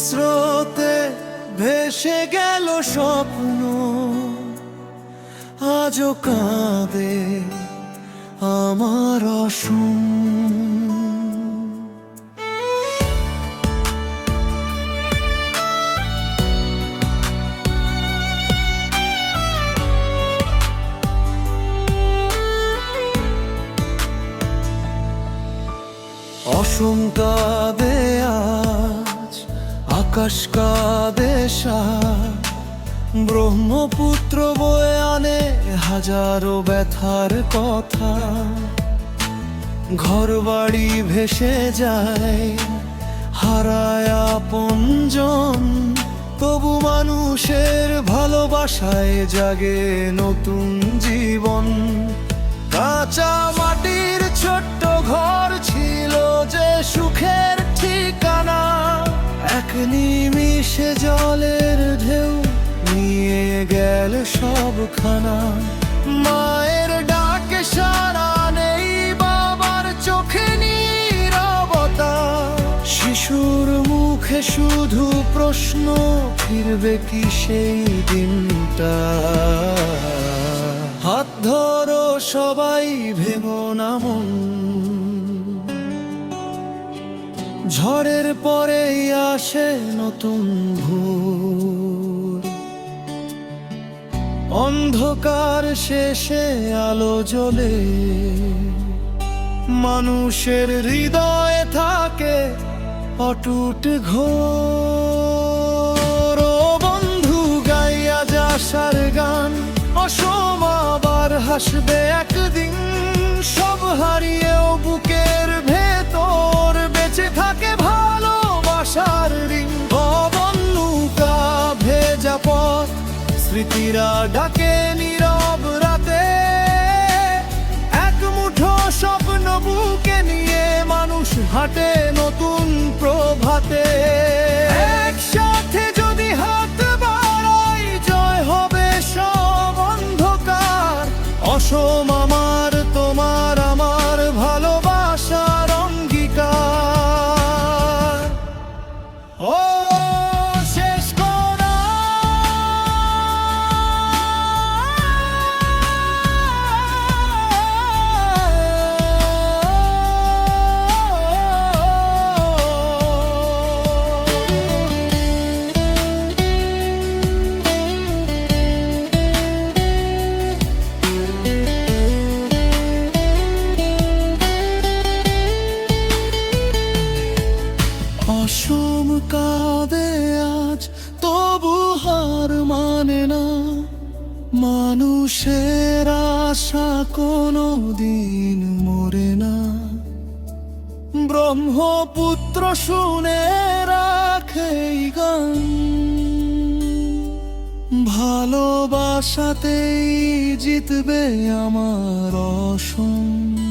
স্রোতে ভেসে গেল স্বপ্ন, আজও কাঁদে আমার অসম। অসম কাঁদে আজ, আকাশ কাঁদে সাজ, ব্রহ্মপুত্র বয়ে আনে হাজারো ব্যথার কথা। ঘর বাড়ি ভেসে যায়, হারায় আপনজন, তবু মানুষের ভালোবাসায় জাগে নতুন জীবন। কাঁচা মাটির ছোট্ট ঘর ছিল যে সুখের ঠিকানা, এক নিমিষে জলের ঢেউ নিয়ে গেল সবখানা। মায়ের ডাকে সাড়া নেই, বাবার চোখে নীরবতা, শিশুর মুখে শুধু প্রশ্ন, ফিরবে কি সেই দিনটা। হাত ধরো সবাই, ভেঙো না মন, ঝড়ের পরেই আসে নতুন ভোর। অন্ধকার শেষে আলো জ্বলে, মানুষের হৃদয়ে থাকে অটুট ঘোর। ও বন্ধু, গাইয়া আশার গান, অসম আবার হাসবে একদিন। সব হারিয়েও বুকের ভেতর বেঁচে থাকে ভালোবাসার ঋণ। অবন্নুকা ভেজা পথ, স্মৃতিরা ডাকে নীরব রাতে, এক মুঠো স্বপ্ন বুকে নিয়ে মানুষ হাঁটে নতুন প্রভাতে। একসাথে যদি হাত বাড়াই, জয় হবে সব অন্ধকার। অসম আমার, তোমার আমার ভালোবাসার অঙ্গীকার। ও শেষ করা অসম কাঁদে আজ, তবু হার মানে না। মানুষের আশা কোনো দিন মরে না। ব্রহ্মপুত্র শুনে রাখে এই গান, ভালোবাসাতেই জিতবে আমার অসম।